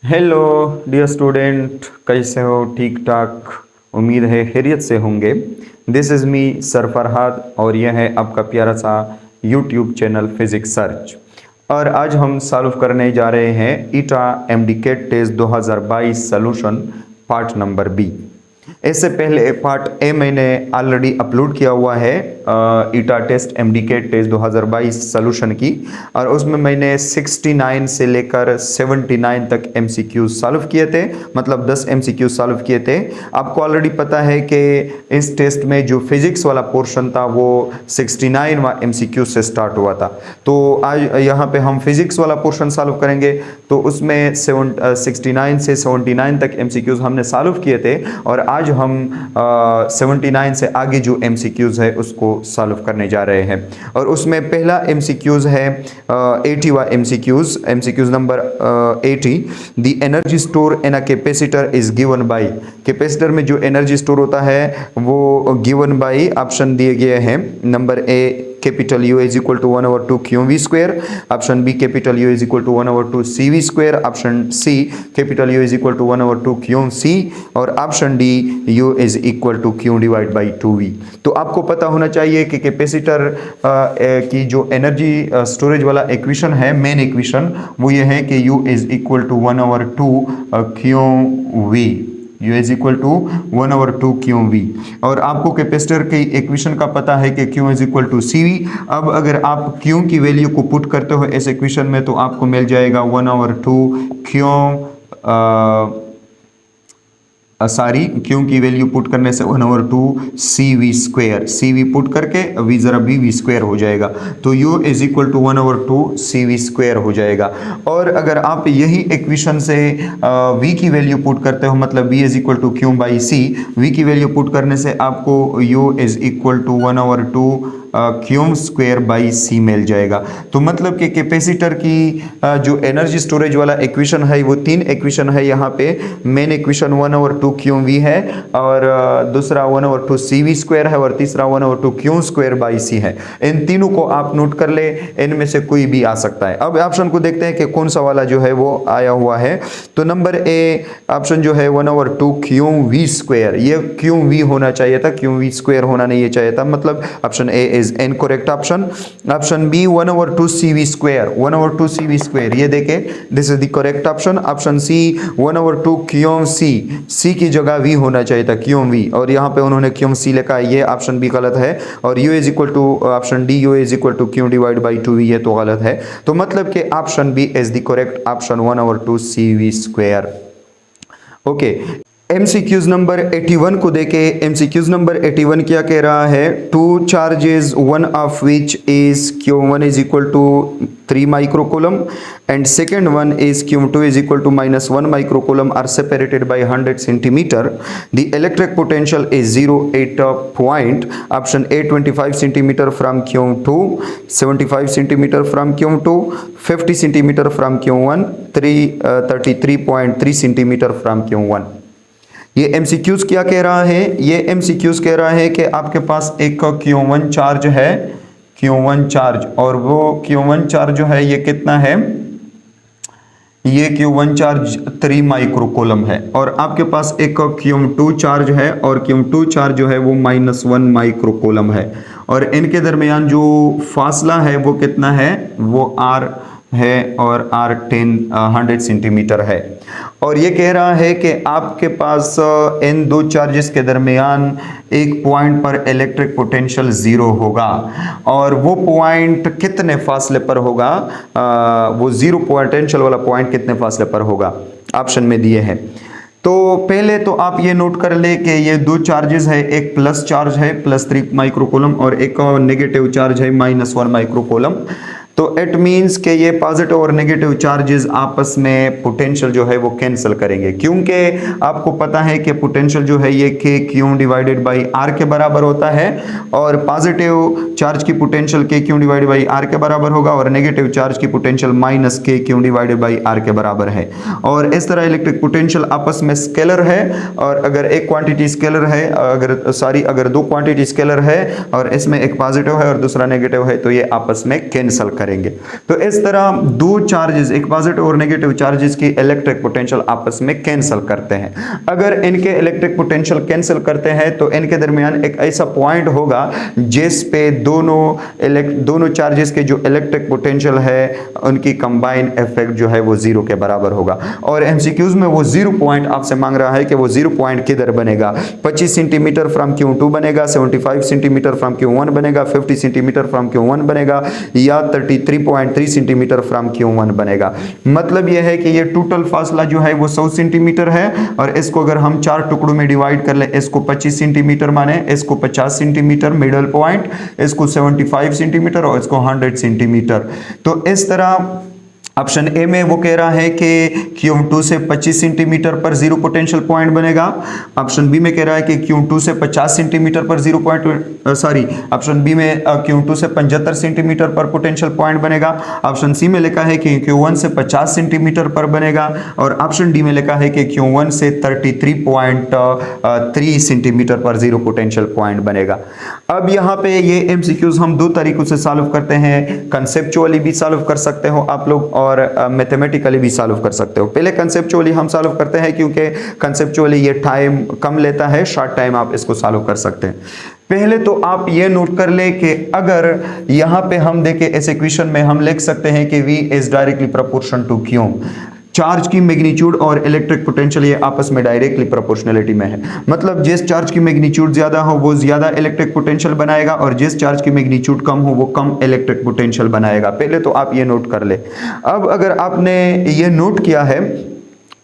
Hello dear student, कैसे हो? ठीक ठाक, उम्मीद है खैरियत से होंगे। This is me sir Farhad और यह है आपका प्यारा सा यूट्यूब चैनल फिजिक्स सर्च। और आज हम सॉल्व करने जा रहे हैं ETEA MDCAT test 2022 solution part number B. इससे पहले पार्ट ए मैंने ऑलरेडी अपलोड किया हुआ है ईटा टेस्ट एमडीकेट टेस्ट 2022 सॉल्यूशन की, और उसमें मैंने 69 से लेकर 79 तक एमसीक्यूज सॉल्व किए थे, मतलब 10 एमसीक्यूज सॉल्व किए थे। आपको ऑलरेडी पता है कि इस टेस्ट में जो फिजिक्स वाला पोर्शन था वो 69वां एमसीक्यू से स्टार्ट हुआ था। तो आज यहाँ पे हम फिजिक्स वाला पोर्शन सॉल्व करेंगे, तो उसमें 69 से 79 तक एमसीक्यूज हमने सॉल्व किए थे, और आज हम 79 से आगे जो एमसीक्यूज है उसको सॉल्व करने जा रहे हैं। और उसमें पहला एमसीक्यूज है 80वां MCQs number 80। The energy store in a capacitor is given by. Capacitor में जो एनर्जी स्टोर होता है वो गिवन बाय ऑप्शन दिए गए हैं। Number A capital U is equal to 1/2 QV square, option B capital U is equal to 1/2 CV square, option C capital U is equal to 1/2 QC, और option D U is equal to Q divide by 2V। तो आपको पता होना चाहिए कि capacitor की जो energy storage वाला इक्वेशन है, मेन इक्वेशन, वो ये है कि U is equal to 1/2 QV, U is equal to 1/2 QV। और आपको कैपेसिटर की इक्वेशन का पता है कि Q is equal to CV। अब अगर आप Q की वैल्यू को पुट करते हो इस इक्वेशन में, तो आपको मिल जाएगा 1/2 Q की वैल्यू पुट करने से 1/2 CV स्क्वायर, CV पुट करके V जरा V स्क्वायर हो जाएगा, तो U is equal to 1/2 CV square हो जाएगा। और अगर आप यही इक्वेशन से V की वैल्यू पुट करते हो, मतलब V is equal to Q by C, V की वैल्यू पुट करने से आपको U is equal to 1/2 Q square by C मिल जाएगा। तो मतलब कि कैपेसिटर की जो एनर्जी स्टोरेज वाला इक्वेशन है वो तीन इक्वेशन है यहाँ पे। मेन इक्वेशन 1/2 QV है, और दूसरा 1/2 CV स्क्वायर है, और तीसरा 1/2 Q स्क्वायर बाई C है। इन तीनों को आप नोट कर ले, इनमें से कोई भी आ सकता है। अब ऑप्शन को देखते हैं कि कौन सा वाला जो है वो आया हुआ है। तो नंबर ए ऑप्शन जो है 1/2 QV स्क्वायर, ये QV होना चाहिए था, QV स्क्वायर होना नहीं चाहिए था, मतलब option A is incorrect option. Option B 1/2 CV square, 1/2 CV square, ये देखे, this is the correct option. Option C 1/2 QC, C की जगह V होना चाहिए था, QV, और यहाँ पे उन्होंने QC लिखा है, ये ऑप्शन बी गलत है। और U is equal to option D U is equal to Q divide by 2V, ये तो गलत है। तो मतलब कि option B is the correct option, 1/2 CV square. Okay, MCQs number 81 को देखे। एमसीक्यूज नंबर 81 क्या कह रहा है? Two charges, one of which is Q1 is equal to 3 microcoulomb and second one is Q2 is equal to -1 microcoulomb are separated by 100 centimeter. The electric potential is 0 at a point. Option A 25 centimeter from Q2, 75 centimeter from Q2, 50 centimeter from Q1, 33.3 centimeter from Q1। ये MCQs क्या कह रहा है? ये MCQs कह रहा है कि आपके पास एक Q1 चार्ज है, Q1 चार्ज, और वो Q1 चार्ज जो है ये कितना है? ये Q1 चार्ज 3 माइक्रोकूलम है, और आपके पास एक Q2 चार्ज है, और Q2 चार्ज जो है वो -1 माइक्रोकूलम है, और इनके दरमियान जो फासला है वो कितना है? वो R है, और R 100 सेंटीमीटर है। और ये कह रहा है कि आपके पास इन दो चार्जेस के दरमियान एक पॉइंट पर इलेक्ट्रिक पोटेंशियल 0 होगा, और वो पॉइंट कितने फासले पर होगा? वो 0 पोटेंशियल वाला पॉइंट कितने फासले पर होगा? ऑप्शन में दिए हैं। तो पहले तो आप ये नोट कर ले कि ये दो चार्जेस है, एक प्लस चार्ज है +3 माइक्रोकूलम, और एक नेगेटिव चार्ज है -1 माइक्रोकूलम। तो इट मीन्स कि ये पॉजिटिव और नेगेटिव चार्जेस आपस में पोटेंशियल जो है वो कैंसिल करेंगे, क्योंकि आपको पता है कि पोटेंशियल जो है ये Q डिवाइडेड बाई R के बराबर होता है, और पॉजिटिव चार्ज की potential Q divided by R के बराबर होगा, और नेगेटिव चार्ज की potential -Q divided by R के बराबर है। और इस तरह इलेक्ट्रिक पोटेंशियल आपस में स्केलर है, और अगर एक क्वांटिटी स्केलर है, अगर दो क्वांटिटी स्केलर है और इसमें एक पॉजिटिव है और दूसरा नेगेटिव है, तो ये आपस में कैंसिल करेंगे। तो इस तरह दो चार्जेस, एक पॉजिटिव और नेगेटिव चार्जेस की इलेक्ट्रिक पोटेंशियल आपस में कैंसिल करते हैं। अगर इनके इलेक्ट्रिक पोटेंशियल कैंसिल करते हैं तो इनके दरमियान एक ऐसा पॉइंट होगा जिस पे दोनों चार्जेस के जो इलेक्ट्रिक पोटेंशियल है उनकी कंबाइन इफेक्ट जो है वो जीरो के बराबर होगा। और एमसीक्यूज में वो जीरो पॉइंट आपसे मांग रहा है कि वो जीरो पॉइंट किधर बनेगा। 25 सेंटीमीटर फ्रॉम Q2 बनेगा, 75 सेंटीमीटर फ्रॉम Q1 बनेगा, 50 सेंटीमीटर फ्रॉम Q1 बनेगा, या 33.3 सेंटीमीटर फ्रॉम Q1 बनेगा। मतलब यह है कि ये टोटल फासला जो है वो 100 सेंटीमीटर है, और इसको अगर हम 4 टुकड़ों में डिवाइड कर ले, इसको 25 सेंटीमीटर माने, इसको 50 सेंटीमीटर मिडल पॉइंट, इसको 75 सेंटीमीटर और इसको 100 सेंटीमीटर। तो इस तरह ऑप्शन ए में वो कह रहा है कि Q2 से 25 सेंटीमीटर पर जीरो पोटेंशियल पॉइंट बनेगा। ऑप्शन बी में कह रहा है कि Q2 से 50 सेंटीमीटर पर जीरो पॉइंट ऑप्शन बी में Q2 से 75 सेंटीमीटर पर पोटेंशियल पॉइंट बनेगा। ऑप्शन सी में लिखा है कि Q1 से 50 सेंटीमीटर पर बनेगा, और ऑप्शन डी में लिखा है कि Q1 से 33.3 सेंटीमीटर पर जीरो पोटेंशियल पॉइंट बनेगा। अब यहाँ पे ये एमसीक्यूज हम दो तरीकों से सॉल्व करते हैं, कंसेप्चुअली भी सॉल्व कर सकते हो आप लोग और मैथमेटिकली भी सॉल्व कर सकते हो। पहले कंसेप्चुअली हम सॉल्व करते हैं क्योंकि कंसेप्चुअली ये टाइम कम लेता है, शॉर्ट टाइम आप इसको सॉल्व कर सकते हैं। पहले तो आप ये नोट कर ले कि अगर यहाँ पे हम देखें इस इक्वेशन में हम लिख सकते हैं कि V is directly proportion to Q। Charge की मैग्नीट्यूड और इलेक्ट्रिक पोटेंशियल ये आपस में डायरेक्टली प्रोपोर्शनलिटी में है। मतलब जिस चार्ज की मैग्नीट्यूड ज्यादा हो वो ज्यादा इलेक्ट्रिक पोटेंशियल बनाएगा, और जिस चार्ज की मैग्नीट्यूड कम हो वो कम इलेक्ट्रिक पोटेंशियल बनाएगा। पहले तो आप ये नोट कर ले। अब अगर आपने ये नोट किया है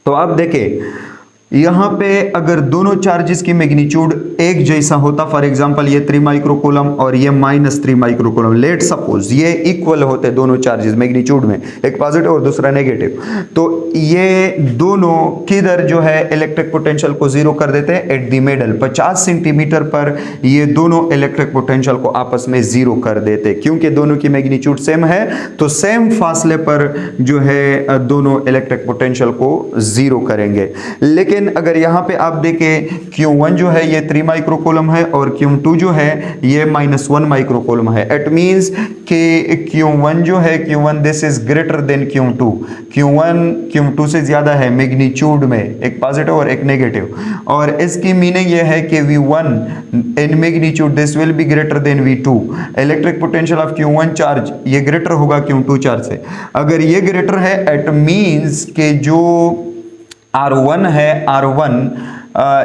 तो आप देखें यहाँ पे अगर दोनों चार्जेस की मैग्नीट्यूड एक जैसा होता, फॉर एग्जांपल ये 3 माइक्रोकूलम और ये -3 माइक्रोकूलम, लेट सपोज ये इक्वल होते दोनों चार्जेस मैग्नीट्यूड में, एक पॉजिटिव और दूसरा नेगेटिव, तो ये दोनों किधर जो है इलेक्ट्रिक पोटेंशियल को जीरो कर देते हैं, एट द मिडल। 50 सेंटीमीटर पर ये दोनों इलेक्ट्रिक पोटेंशियल को आपस में जीरो कर देते, क्योंकि दोनों की मैग्नीट्यूड सेम है तो सेम फासले पर जो है दोनों इलेक्ट्रिक पोटेंशियल को जीरो करेंगे। लेकिन अगर यहां पे आप देखें Q1 जो है ये 3 माइक्रोकूलम है और Q2 जो है ये -1 माइक्रोकूलम है। इट मींस कि Q1 जो है Q1 this is greater than Q2। Q1 Q2 से ज्यादा है मैग्नीट्यूड में, एक पॉजिटिव और एक नेगेटिव, और इसकी मीनिंग ये है कि V1 in magnitude this will be greater than V2। Electric potential of Q1 charge ये ग्रेटर होगा Q2 चार्ज से। अगर ये ग्रेटर है इट मींस कि जो R1 है, R1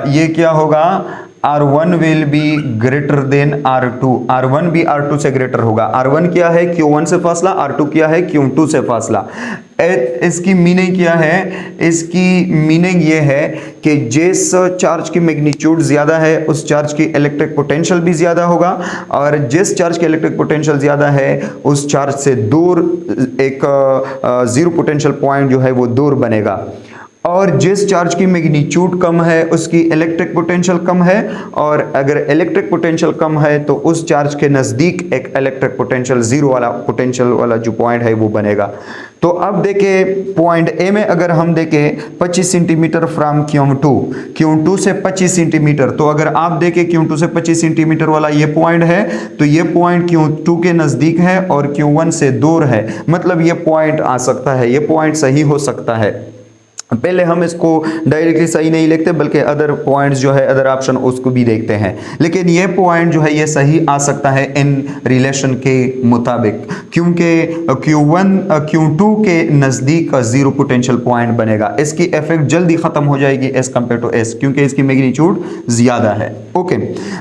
ये क्या होगा, R1 will be greater than R2। R1 भी R2 से ग्रेटर होगा। R1 क्या है, Q1 से फासला, R2 क्या है, Q2 से फासला। इसकी मीनिंग क्या है, इसकी मीनिंग ये है कि जिस चार्ज की मैग्नीट्यूड ज्यादा है उस चार्ज की इलेक्ट्रिक पोटेंशियल भी ज्यादा होगा, और जिस चार्ज की इलेक्ट्रिक पोटेंशियल ज्यादा है उस चार्ज से दूर एक जीरो पोटेंशियल पॉइंट जो है वो दूर बनेगा, और जिस चार्ज की मैग्नीट्यूड कम है उसकी इलेक्ट्रिक पोटेंशियल कम है, और अगर इलेक्ट्रिक पोटेंशियल कम है तो उस चार्ज के नज़दीक एक इलेक्ट्रिक पोटेंशियल जीरो वाला पोटेंशियल वाला जो पॉइंट है वो बनेगा। तो अब देखें पॉइंट ए में अगर हम देखें 25 सेंटीमीटर फ्रॉम Q2 से 25 सेंटीमीटर, तो अगर आप देखें Q2 से 25 सेंटीमीटर वाला ये पॉइंट है तो ये पॉइंट Q2 के नज़दीक है और Q1 से दूर है। मतलब ये पॉइंट आ सकता है, ये पॉइंट सही हो सकता है। पहले हम इसको डायरेक्टली सही नहीं लिखते बल्कि अदर पॉइंट्स जो है, अदर ऑप्शन उसको भी देखते हैं, लेकिन ये पॉइंट जो है ये सही आ सकता है इन रिलेशन के मुताबिक, क्योंकि Q2 के नज़दीक जीरो पोटेंशियल पॉइंट बनेगा। इसकी इफेक्ट जल्दी ख़त्म हो जाएगी एज कम्पेयर टू एस, क्योंकि इसकी मैग्नीट्यूड ज़्यादा है। ओके,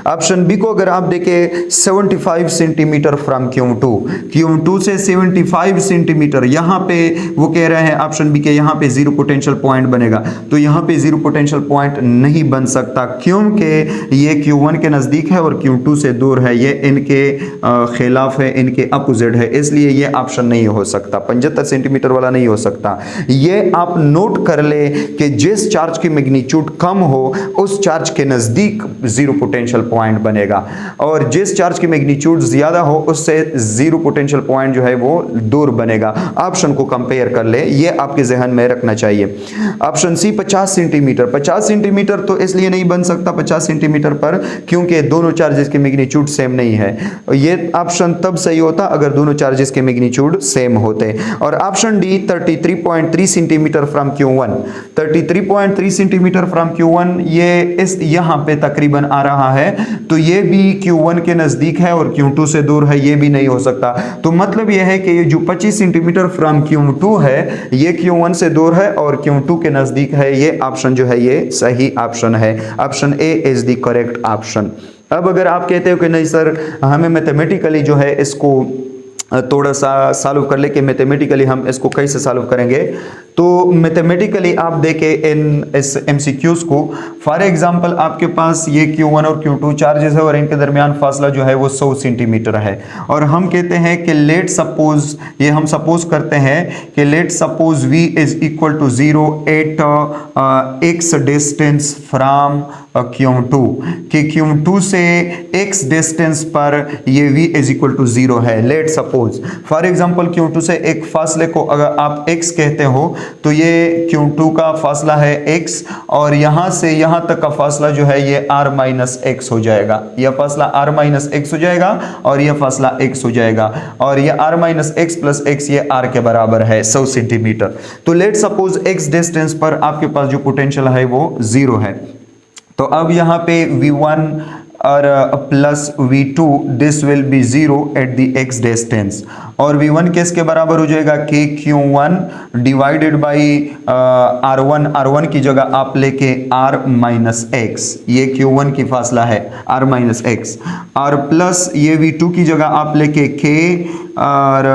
ऑप्शन बी को अगर आप देखें 75 सेंटीमीटर फ्रॉम Q2 से 75 सेंटीमीटर, यहाँ पे वो कह रहे हैं ऑप्शन बी के यहाँ पे जीरो पोटेंशियल पॉइंट बनेगा, तो यहाँ पे जीरो पोटेंशियल पॉइंट नहीं बन सकता क्योंकि ये Q1 के नज़दीक है और Q2 से दूर है, ये इनके खिलाफ है, इनके अपोजिट है, इसलिए ये ऑप्शन नहीं हो सकता। 75 सेंटीमीटर वाला नहीं हो सकता। ये आप नोट कर ले कि जिस चार्ज की मैग्नीट्यूड कम हो उस चार्ज के नज़दीक जीरो पोटेंशियल पॉइंट बनेगा, और जिस चार्ज की मैग्नीट्यूड ज़्यादा हो उससे जीरो पोटेंशियल पॉइंट जो है वो दूर बनेगा। ऑप्शन को कंपेयर कर ले, ये आपके जहन में रखना चाहिए। Option C 50 centimetre. 50 सेंटीमीटर तो इसलिए नहीं बन सकता 50 सेंटीमीटर पर क्योंकि दोनों चार्जेस के मैग्नीट्यूड सेम नहीं है। ये ऑप्शन तब सही होता अगर दोनों चार्जेस के मैग्नीट्यूड सेम होते। और option D 33.3 centimetre from Q1, 33.3 centimetre from Q1 ये इस यहाँ पे तकरीबन आ रहा है, तो ये भी Q1 के नजदीक है और Q2 से दूर है, ये भी नहीं हो सकता। तो मतलब ये है कि ये जो 25 सेंटीमीटर फ्रॉम Q2 है ये Q1 से दूर है और Q2 के नजदीक है। ये ऑप्शन जो है ये सही ऑप्शन है। Option A is the correct option. अब अगर आप कहते हो कि नहीं सर हमें मैथमेटिकली जो है इसको थोड़ा सा सॉल्व कर ले कि मैथमेटिकली हम इसको कैसे सॉल्व करेंगे, तो मैथमेटिकली आप देखें इन इस एमसीक्यूज को। फॉर एग्जांपल आपके पास ये Q1 और Q2 चार्जेस है और इनके दरमियान फासला जो है वो 100 सेंटीमीटर है और हम कहते हैं कि लेट सपोज, ये हम सपोज करते हैं कि let suppose v is equal to 0 at x distance from Q2 कि Q2 से x डिस्टेंस पर ये v इज इक्वल टू 0 है। Let suppose for example Q2 से एक फासले को अगर आप x कहते हो तो ये Q2 का फासला है x और यहां से यहां तक का फासला जो है ये r माइनस x हो जाएगा। यह फासला r माइनस x हो जाएगा और यह फासला x हो जाएगा और यह r minus x plus x ये r के बराबर है 100 सेंटीमीटर। तो लेट सपोज x डिस्टेंस पर आपके पास जो पोटेंशियल है वो 0 है। तो अब यहाँ पे V1 और plus V2 this will B 0 at the x distance और V1 किसके बराबर हो जाएगा k Q1 divided by R1 की जगह आप लेके R माइनस x, ये Q1 की फासला है R माइनस x और प्लस ये V2 की जगह आप लेके k और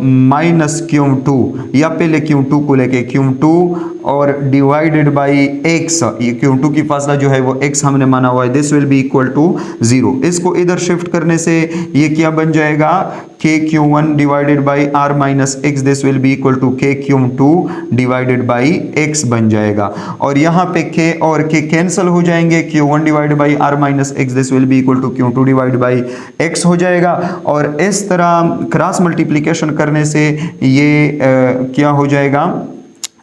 माइनस Q2 या पहले Q2 को लेके Q2 और डिवाइडेड बाई x, ये Q2 की फासला जो है वो x हमने माना हुआ है, this will be equal to 0। इसको इधर शिफ्ट करने से ये क्या बन जाएगा k Q1 divided by r minus x, this will be equal to k Q2 divided by x बन जाएगा और यहाँ पे k और k कैंसिल हो जाएंगे, Q1 divided by r minus x this will be equal to Q2 divided by x हो जाएगा और इस तरह क्रॉस मल्टीप्लिकेशन करने से ये क्या हो जाएगा,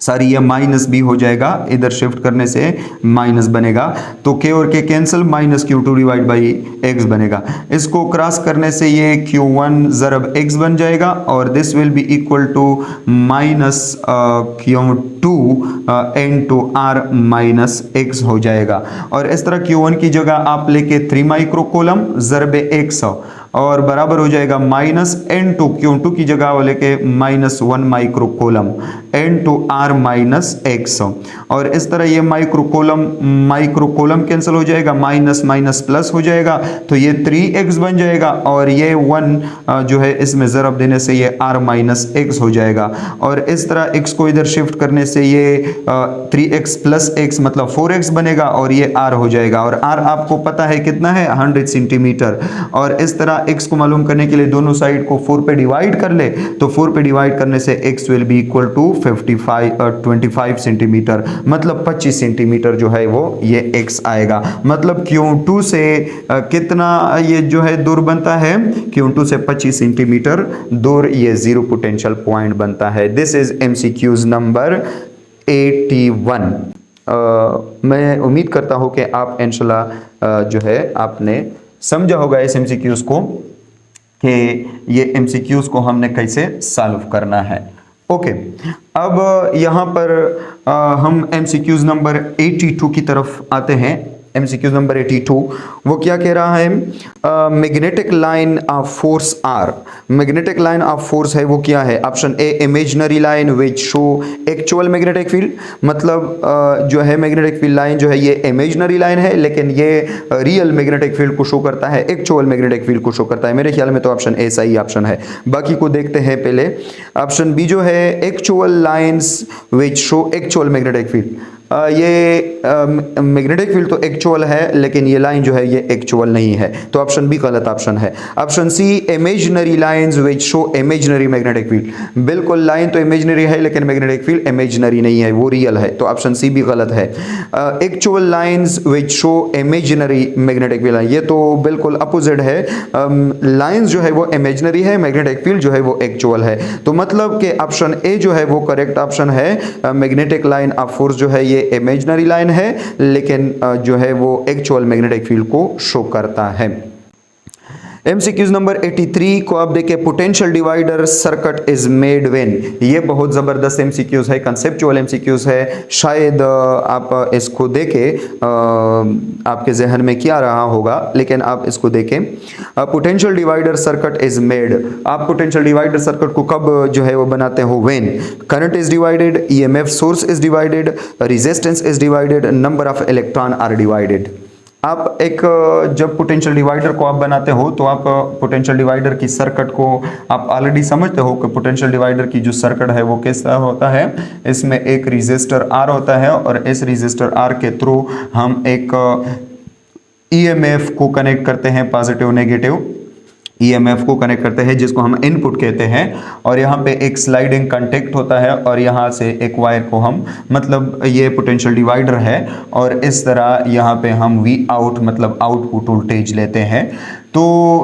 सारी ये माइनस भी हो जाएगा, इधर शिफ्ट करने से माइनस बनेगा तो k और k cancel, minus Q2 divide by x बनेगा। इसको क्रॉस करने से ये Q1 ज़रब x बन जाएगा और this will be equal to minus Q2 into r minus x हो जाएगा और इस तरह Q1 की जगह आप लेके 3 माइक्रो कूलम ज़रब x और बराबर हो जाएगा माइनस N2 Q2 की जगह वाले के minus 1 micro coulomb N2 R minus x और इस तरह ये माइक्रो कूलम कैंसिल हो जाएगा, माइनस माइनस प्लस हो जाएगा तो ये 3x बन जाएगा और ये 1 जो है इसमें ज़रब देने से ये R माइनस x हो जाएगा और इस तरह x को इधर शिफ्ट करने से ये 3x प्लस x मतलब 4x बनेगा और ये R हो जाएगा और R आपको पता है कितना है 100 सेंटीमीटर और इस तरह x को मालूम करने के लिए दोनों साइड को 4 पे डिवाइड कर ले तो 4 पे डिवाइड करने से x will be equal to 25 centimetre मतलब 25 सेंटीमीटर जो है वो ये x आएगा। मतलब Q2 से कितना ये जो है दूर बनता है, Q2 से 25 सेंटीमीटर दूर ये जीरो पोटेंशियल पॉइंट बनता है। This is MCQs number 81। मैं उम्मीद करता हूँ कि आप इंशाल्लाह जो है आपने समझा होगा इस MCQs को कि ये MCQs को हमने कैसे सॉल्व करना है। ओके, अब यहाँ पर हम MCQs नंबर 82 की तरफ आते हैं। MCQ नंबर 82 वो क्या कह रहा है, magnetic line of force R। Magnetic line of force है वो क्या है, option A imaginary line which show actual magnetic field, मतलब जो है मैग्नेटिक फील्ड लाइन जो है ये इमेजिनरी लाइन है लेकिन ये रियल मैग्नेटिक फील्ड को शो करता है, एक्चुअल मैग्नेटिक फील्ड को शो करता है। मेरे ख्याल में तो ऑप्शन ए सही ऑप्शन है, बाकी को देखते हैं पहले। ऑप्शन बी जो है actual lines which show actual magnetic field, ये मैग्नेटिक फील्ड तो एक्चुअल है, लेकिन ये लाइन जो है ये एक्चुअल नहीं है, तो ऑप्शन बी गलत ऑप्शन है। Option C, imaginary lines which show imaginary magnetic field. बिल्कुल, लाइन तो इमेजिनरी है लेकिन मैग्नेटिक फील्ड इमेजिनरी नहीं है, वो रियल है, तो ऑप्शन सी भी गलत है। Actual lines which show imaginary magnetic field, ये तो बिल्कुल अपोजिट है। लाइंस जो है वो इमेजिनरी है, मैग्नेटिक फील्ड जो है वो एक्चुअल है, तो मतलब कि ऑप्शन ए जो है वो करेक्ट ऑप्शन है। मैग्नेटिक लाइन ऑफ फोर्स जो है ये इमेजिनरी लाइन है, लेकिन जो है वो एक्चुअल मैग्नेटिक फील्ड को शो करता है। MCQs नंबर 83 को आप देखिए, potential divider circuit is made when. ये बहुत ज़बरदस्त MCQs है, कंसेप्चुअल MCQs है, शायद आप इसको देखें आपके जहन में क्या रहा होगा, लेकिन आप इसको देखें। Potential divider circuit is made, आप पोटेंशियल डिवाइडर सर्किट को कब जो है वो बनाते हो? When current is divided, EMF source is divided, resistance is divided, number of electron are divided. आप एक जब पोटेंशियल डिवाइडर को आप बनाते हो तो आप पोटेंशियल डिवाइडर की सर्किट को आप ऑलरेडी समझते हो कि पोटेंशियल डिवाइडर की जो सर्किट है वो कैसा होता है। इसमें एक रेजिस्टर R होता है और इस रेजिस्टर R के थ्रू हम एक EMF को कनेक्ट करते हैं, पॉजिटिव नेगेटिव EMF को कनेक्ट करते हैं, जिसको हम इनपुट कहते हैं, और यहाँ पे एक स्लाइडिंग कंटेक्ट होता है और यहाँ से एक वायर को हम, मतलब ये पोटेंशियल डिवाइडर है, और इस तरह यहाँ पे हम V आउट मतलब आउटपुट वोल्टेज लेते हैं। तो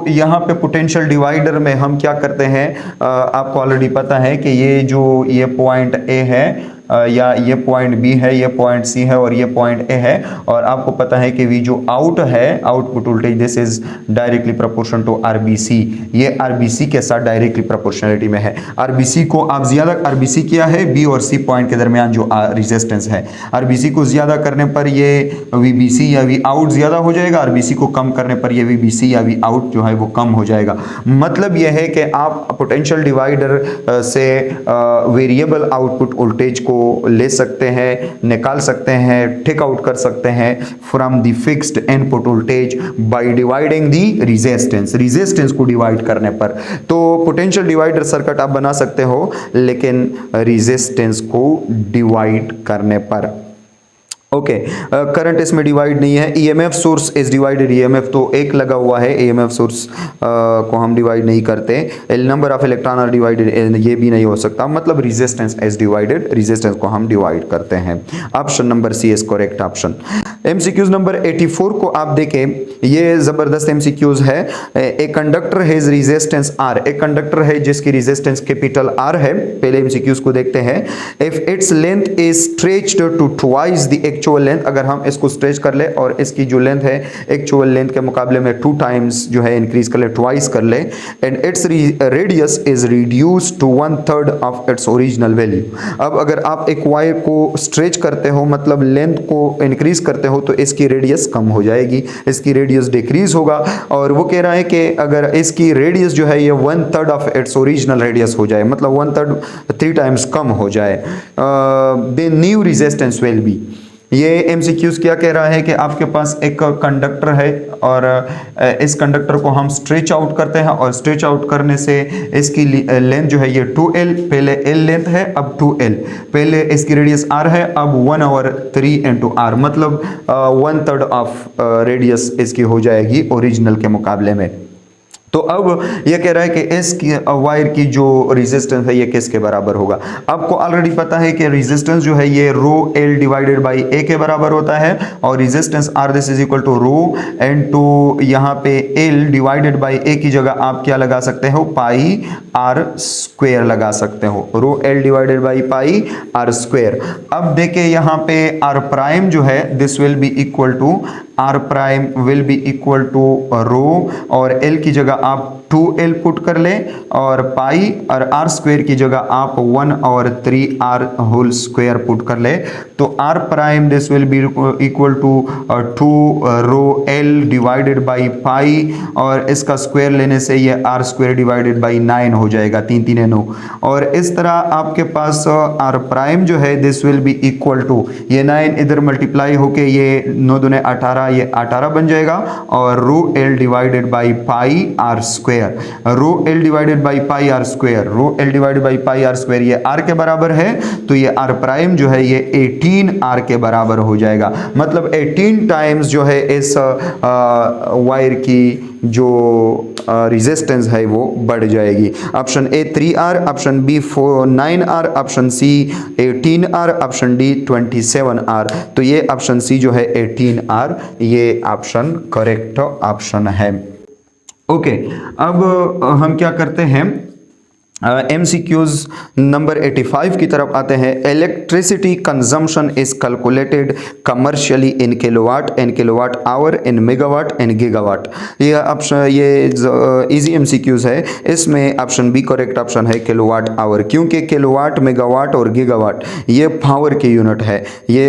यहाँ पे पोटेंशियल डिवाइडर में हम क्या करते हैं, आपको ऑलरेडी पता है कि ये पॉइंट A है या ये पॉइंट B है, ये पॉइंट C है और ये पॉइंट A है, और आपको पता है कि V जो आउट है, output voltage, this is directly proportion to RBC। ये RBC के साथ डायरेक्टली प्रोपोर्शनलिटी में है। RBC को आप ज्यादा, RBC क्या है, B और C पॉइंट के दरमियान जो रेजिस्टेंस है, RBC को ज्यादा करने पर ये VBC या V आउट ज्यादा हो जाएगा, RBC को कम करने पर ये VBC या V आउट जो है वो कम हो जाएगा। मतलब यह है कि आप पोटेंशियल डिवाइडर से वेरिएबल आउटपुट वोल्टेज को ले सकते हैं, निकाल सकते हैं, टेक आउट कर सकते हैं from the fixed input voltage by dividing the resistance को डिवाइड करने पर। तो पोटेंशियल डिवाइडर सर्किट आप बना सकते हो, लेकिन रेजिस्टेंस को डिवाइड करने पर। ओके, करंट इसमें डिवाइड नहीं है। EMF source is divided, EMF तो एक लगा हुआ है, EMF सोर्स को हम डिवाइड नहीं करते। Number of electron are divided, ये भी नहीं हो सकता, मतलब रेजिस्टेंस इज डिवाइडेड, रेजिस्टेंस को हम डिवाइड करते हैं। Option number C is correct option. MCQs number 84 को आप देखें, ये जबरदस्त MCQs है। एक कंडक्टर हैज रेजिस्टेंस R, एक कंडक्टर है जिसकी रेजिस्टेंस कैपिटल R है। पहले MCQs को देखते हैं। If its length is stretched to twice the actual length, अगर हम इसको स्ट्रेच कर ले और इसकी जो लेंथ है एक्चुअल लेंथ के मुकाबले में 2 टाइम्स जो है इंक्रीज कर ले, ट्वाइस कर ले, and its radius is reduced to 1/3 of its original value. अब अगर आप एक वायर को स्ट्रेच करते हो, मतलब लेंथ को इंक्रीज करते हो, तो इसकी रेडियस कम हो जाएगी, इसकी रेडियस डिक्रीज होगा, और वो कह रहा है कि अगर इसकी रेडियस जो है ये 1/3 ऑफ इट्स ओरिजिनल रेडियस हो जाए, मतलब 1/3 3 टाइम्स कम हो जाए, then new resistance will be. ये MCQs क्या कह रहा है कि आपके पास एक कंडक्टर है और इस कंडक्टर को हम स्ट्रेच आउट करते हैं, और स्ट्रेच आउट करने से इसकी लेंथ जो है ये 2L, पहले L लेंथ है, अब 2L, पहले इसकी रेडियस R है, अब 1/3 into R, मतलब 1/3 ऑफ रेडियस इसकी हो जाएगी ओरिजिनल के मुकाबले में। तो अब ये कह रहा है कि इसकी वायर की जो रेजिस्टेंस है ये किसके बराबर होगा। आपको ऑलरेडी पता है कि रेजिस्टेंस जो है ये rho L divided by A के बराबर होता है, और resistance R this is equal to rho and to यहाँ पे L डिवाइडेड बाई A की जगह आप क्या लगा सकते हो, पाई R स्क्वायर लगा सकते हो, rho L divided by pi R square. अब देखिए यहाँ पे R प्राइम जो है this will be equal to, R prime will be equal to rho, और L की जगह आप 2L पुट कर ले, और पाई और R स्क्वायर की जगह आप 1/3R होल स्क्वायर पुट कर ले, तो R prime this will be equal to 2 rho L divided by pi, और इसका स्क्वायर लेने से ये R स्क्वायर डिवाइडेड बाई 9 हो जाएगा, 3 3 9, और इस तरह आपके पास R प्राइम जो है this will be equal to, ये 9 इधर मल्टीप्लाई होके ये 9 दूने 18, ये 18 बन जाएगा, और rho L divided by pi R square square, rho L divided by pi R square, rho L divided by pi R square, ये आर के बराबर है तो ये आर प्राइम जो है ये 18 आर के बराबर हो जाएगा। मतलब 18 टाइम्स जो है इस वायर की जो रेजिस्टेंस है वो बढ़ जाएगी। Option A 3R, option B 9R, option C 18R, option D 27R। तो ये ऑप्शन सी जो है 18R, ये ऑप्शन करेक्ट ऑप्शन है। ओके, अब हम क्या करते हैं, MCQs नंबर 85 की तरफ आते हैं। Electricity consumption is calculated commercially in kilowatt, in kilowatt hour, in megawatt, in gigawatt. ये ऑप्शन, ये इजी MCQs है। इसमें ऑप्शन बी करेक्ट ऑप्शन है किलोवाट आवर, क्योंकि किलोवाट, मेगावाट और गीगावाट ये पावर की यूनिट है, ये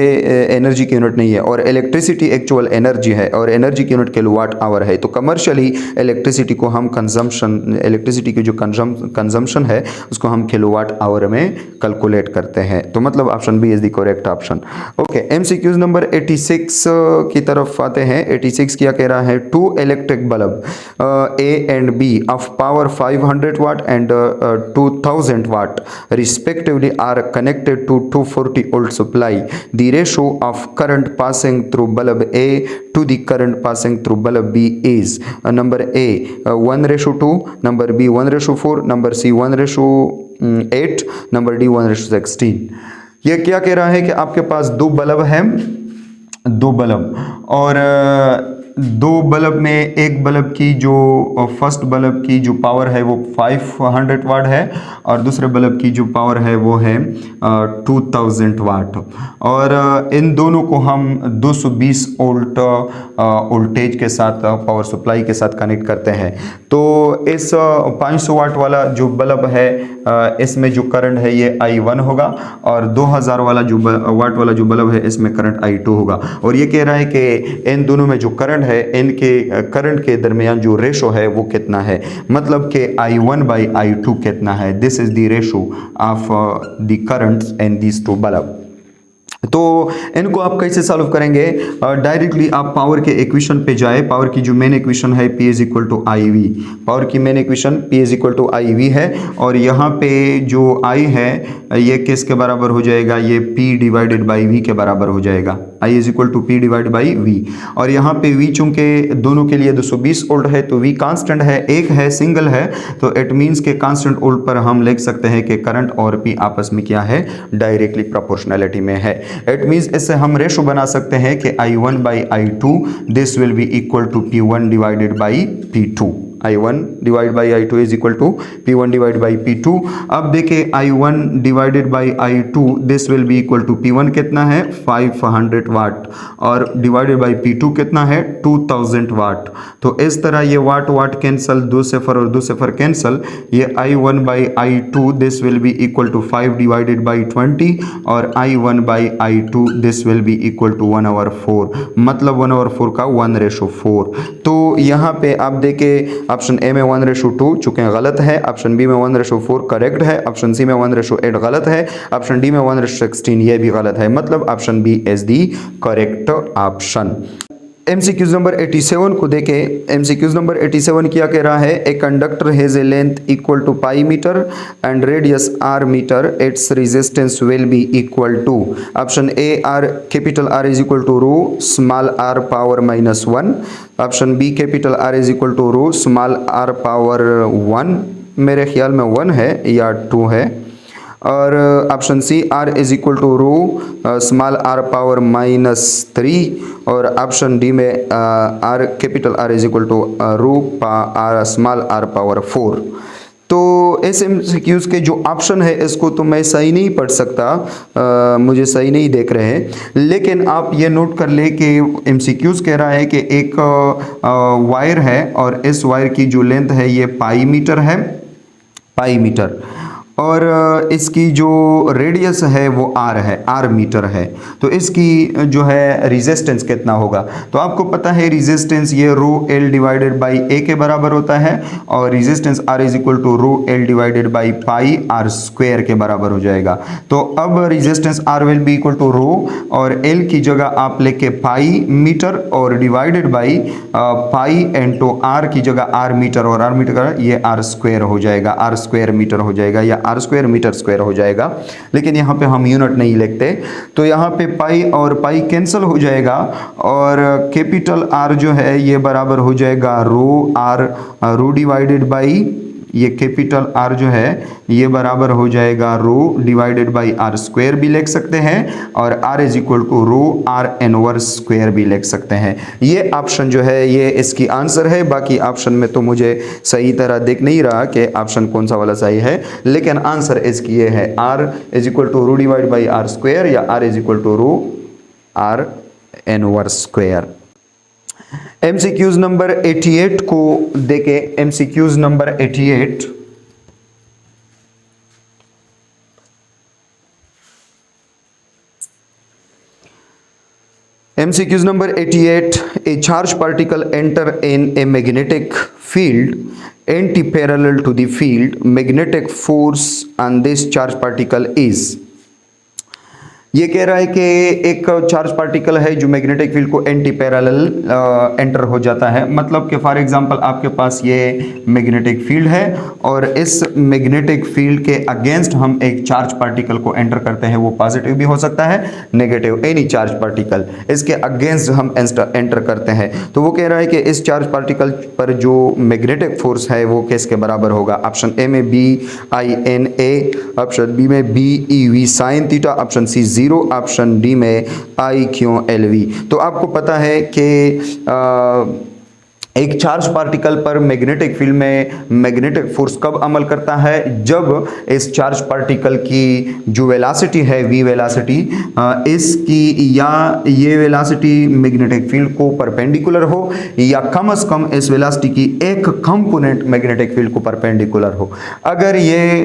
एनर्जी की यूनिट नहीं है। और इलेक्ट्रिसिटी एक्चुअल एनर्जी है और एनर्जी की यूनिट किलोवाट आवर है। तो कमर्शियली इलेक्ट्रिसिटी को हम कंजम्पशन, इलेक्ट्रिसिटी की जो कंजम्पशन है उसको हम किलोवाट आवर में कैलकुलेट करते हैं। तो मतलब option B is the correct option. Okay, MCQs number 86 की तरफ आते हैं। 86 क्या कह रहा है, two electric bulb A and B of power 500 watt and 2000 watt respectively are connected to 240 volt supply. The ratio of current passing through bulb A to the current passing through bulb B is number A 1:2, number B 1:4, number C 1:8, number D 1:16। ये क्या कह रहा है कि आपके पास दो bulb हैं, दो बल्ब, और दो बल्ब में एक बल्ब की जो फर्स्ट बल्ब की जो पावर है वो 500 वाट है और दूसरे बल्ब की जो पावर है वो है 2000 वाट। और इन दोनों को हम 220 वोल्ट वोल्टेज के साथ, पावर सप्लाई के साथ कनेक्ट करते हैं। तो इस 500 वाट वाला जो बल्ब है इसमें जो करंट है ये I1 होगा, और 2000 वाला जो वाट वाला जो बल्ब है इसमें करंट I2 होगा। और ये कह रहा है कि इन दोनों में जो करंट है, इनके करंट के दरमियान जो रेशो है वो कितना है, मतलब कि I1 बाई I2 कितना है। This is the ratio of the currents in these two bulb. तो इनको आप कैसे सॉल्व करेंगे, डायरेक्टली आप पावर के इक्वेशन पे जाए। पावर की जो मेन इक्वेशन है P is equal to I V, power की main equation P is equal to I V है। और यहाँ पे जो I है ये किसके बराबर हो जाएगा, ये P डिवाइडेड बाई V के बराबर हो जाएगा। I is equal to P divide by V। और यहाँ पे V चूंकि दोनों के लिए 220 वोल्ट है तो V कांस्टेंट है, एक है, सिंगल है, तो इट मीन्स के कांस्टेंट वोल्ट पर हम लिख सकते हैं कि करंट और P आपस में क्या है, डायरेक्टली प्रोपोर्शनैलिटी में है। इट मीन्स इससे हम रेशो बना सकते हैं कि I1 by I2 this will be equal to P1 divided by P2। I1 divide by I2 is equal to P1 divide by P2। अब देखिए I1 divided by I2 this will be equal to P1 कितना है 500 वाट और divided by P2 कितना है 2000 वाट। तो इस तरह ये वाट वाट कैंसल, 2 सिफर और 2 सिफर कैंसल, ये I1 by I2 this will be equal to 5 divided by 20 और I1 by I2 this will be equal to 1/4, मतलब 1/4 का 1:4। तो यहाँ पे आप देखें ऑप्शन ए में 1:2 चूंकि गलत है, ऑप्शन बी में 1:4 करेक्ट है, ऑप्शन सी में 1:8 गलत है, ऑप्शन डी में 1:16 ये भी गलत है, मतलब option B is the correct option. MCQs number 87 को देखें। MCQs नंबर 87 क्या कह रहा है, a conductor has a length equal to pi metre and radius r metre, its resistance will be equal to option A R capital R is equal to rho small r power -1, option B capital R is equal to rho small r power 1, मेरे ख्याल में 1 है या 2 है, और option C R is equal to rho small r power -3, और option D में R capital R is equal to rho small r power 4। तो ऐसे MCQs के जो ऑप्शन है इसको तो मैं सही नहीं पढ़ सकता, मुझे सही नहीं देख रहे हैं, लेकिन आप ये नोट कर ले कि MCQs कह रहा है कि एक वायर है और इस वायर की जो लेंथ है ये पाई मीटर है, पाई मीटर, और इसकी जो रेडियस है वो आर है, आर मीटर है। तो इसकी जो है रेजिस्टेंस कितना होगा, तो आपको पता है रेजिस्टेंस ये rho L divided by A के बराबर होता है और resistance R is equal to rho L divided by pi R square के बराबर हो जाएगा। तो अब resistance R will be equal to rho और एल की जगह आप लेके पाई मीटर और divided by pi into R की जगह आर मीटर और आर मीटर ये आर स्क्वायर हो जाएगा, आर स्क्वायर मीटर हो जाएगा या आर स्क्वायर मीटर स्क्वायर हो जाएगा। लेकिन यहाँ पे हम यूनिट नहीं लिखते, तो यहाँ पे पाई और पाई कैंसिल हो जाएगा और कैपिटल आर जो है ये बराबर हो जाएगा rho R, rho divided by ये कैपिटल आर जो है ये बराबर हो जाएगा rho divided by R square भी लिख सकते हैं और R is equal to rho R inverse square भी लिख सकते हैं। ये ऑप्शन जो है ये इसकी आंसर है। बाकी ऑप्शन में तो मुझे सही तरह दिख नहीं रहा कि ऑप्शन कौन सा वाला सही है, लेकिन आंसर इसकी ये है R is equal to rho divide by R square या R is equal to rho R inverse square. MCQs number 88 को देखें। MCQs number 88 MCQs number 88, a charged particle enter in a magnetic field anti-parallel to the field magnetic force on this charged particle is। ये कह रहा है कि एक charge particle है जो मैग्नेटिक फील्ड को एंटी पैरेलल एंटर हो जाता है। मतलब कि फॉर एग्जांपल आपके पास ये मैग्नेटिक फील्ड है और इस मैग्नेटिक फील्ड के अगेंस्ट हम एक चार्ज पार्टिकल को एंटर करते हैं, वो पॉजिटिव भी हो सकता है नेगेटिव, एनी चार्ज पार्टिकल इसके अगेंस्ट हम एंटर करते हैं। तो वो कह रहा है कि इस चार्ज पार्टिकल पर जो मैग्नेटिक फोर्स है वो किसके बराबर होगा। ऑप्शन ए में B I N A, option B में B E V sine theta, option C 0, option D में आई क्यू एल वी। तो आपको पता है कि एक चार्ज पार्टिकल पर मैग्नेटिक फील्ड में मैग्नेटिक फोर्स कब अमल करता है, जब इस चार्ज पार्टिकल की जो वेलोसिटी है वी वेलोसिटी इसकी या ये वेलोसिटी मैग्नेटिक फील्ड को परपेंडिकुलर हो या कम से कम इस वेलोसिटी की एक कंपोनेंट मैग्नेटिक फील्ड को परपेंडिकुलर हो। अगर ये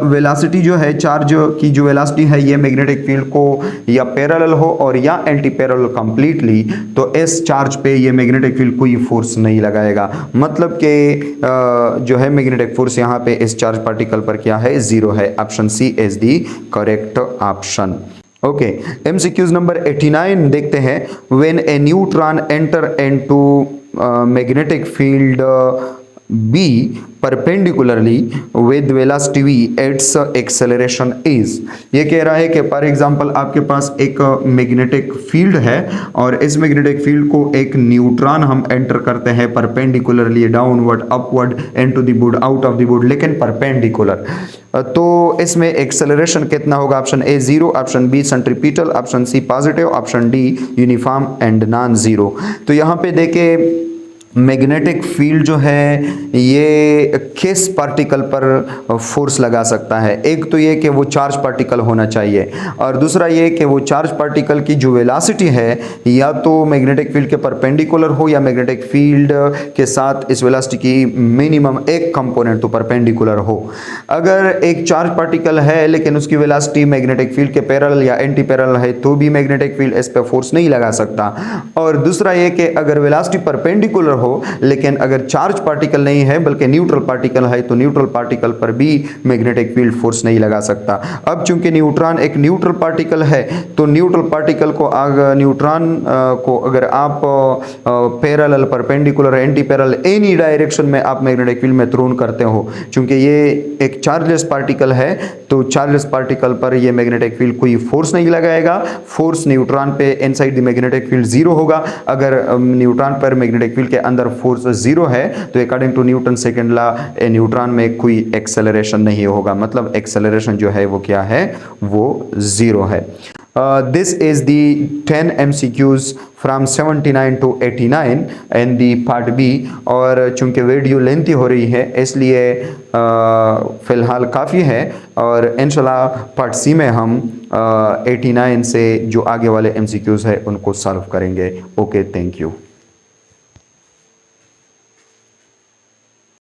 वेलोसिटी जो है चार्ज की जो वेलोसिटी है ये मैग्नेटिक फील्ड को या पैरेलल हो और या एंटी पैरेलल कंप्लीटली, तो इस चार्ज पे ये मैग्नेटिक फील्ड कोई फोर्स नहीं लगाएगा। मतलब कि जो है मैग्नेटिक फोर्स यहाँ पे इस चार्ज पार्टिकल पर क्या है, 0 है। Option C is the correct option. Okay, MCQs number 89 देखते हैं। When a neutron enter into magnetic field B perpendicularly with velocity v its acceleration is. ये कह रहा है कि फॉर एग्जांपल आपके पास एक मैग्नेटिक फील्ड है और इस मैग्नेटिक फील्ड को एक न्यूट्रॉन हम एंटर करते हैं perpendicularly downward upward into the board out of the board, लेकिन परपेंडिकुलर। तो इसमें एक्सेलरेशन कितना होगा। Option A 0, option B centripetal, option C positive, option D uniform and non zero. तो यहाँ पे देखे मैग्नेटिक फील्ड जो है ये किस पार्टिकल पर फोर्स लगा सकता है। एक तो ये कि वो चार्ज पार्टिकल होना चाहिए और दूसरा ये कि वो चार्ज पार्टिकल की जो वेलोसिटी है या तो मैग्नेटिक फील्ड के परपेंडिकुलर हो या मैग्नेटिक फील्ड के साथ इस वेलोसिटी की मिनिमम एक कंपोनेंट तो परपेंडिकुलर हो। अगर एक चार्ज पार्टिकल है लेकिन उसकी वेलोसिटी मैग्नेटिक फील्ड के पैरेलल या एंटी पैरेलल है तो भी मैग्नेटिक फील्ड इस पर फोर्स नहीं लगा सकता। और दूसरा ये कि अगर वेलोसिटी परपेंडिकुलर हो लेकिन अगर चार्ज पार्टिकल नहीं है बल्कि न्यूट्रल पार्टिकल है तो न्यूट्रल पार्टिकल पर भी मैग्नेटिक फील्ड फोर्स नहीं लगा सकता। अब चूंकि न्यूट्रॉन एक न्यूट्रल पार्टिकल है तो न्यूट्रल पार्टिकल को अगर न्यूट्रॉन को अगर आप parallel perpendicular anti parallel any direction में आप मैग्नेटिक फील्ड में थ्रोन करते हो, चूंकि ये एक चार्जलेस पार्टिकल है तो चार्जलेस पार्टिकल पर ये मैग्नेटिक फील्ड कोई फोर्स नहीं लगाएगा। फोर्स न्यूट्रॉन पे इनसाइड द मैग्नेटिक फील्ड 0 होगा। अगर न्यूट्रॉन पर मैग्नेटिक फील्ड के अंदर फोर्स 0 है तो according to Newton second law neutron में कोई एक्सेलरेशन नहीं होगा। मतलब एक्सेलरेशन जो है वो क्या है, वो 0 है। This is the 10 MCQs from 79 to 89 in the part B। और चूंकि वीडियो लेंथी हो रही है इसलिए फ़िलहाल काफ़ी है और इंशाल्लाह पार्ट सी में हम 89 से जो आगे वाले MCQs है उनको सॉल्व करेंगे। Okay, thank you.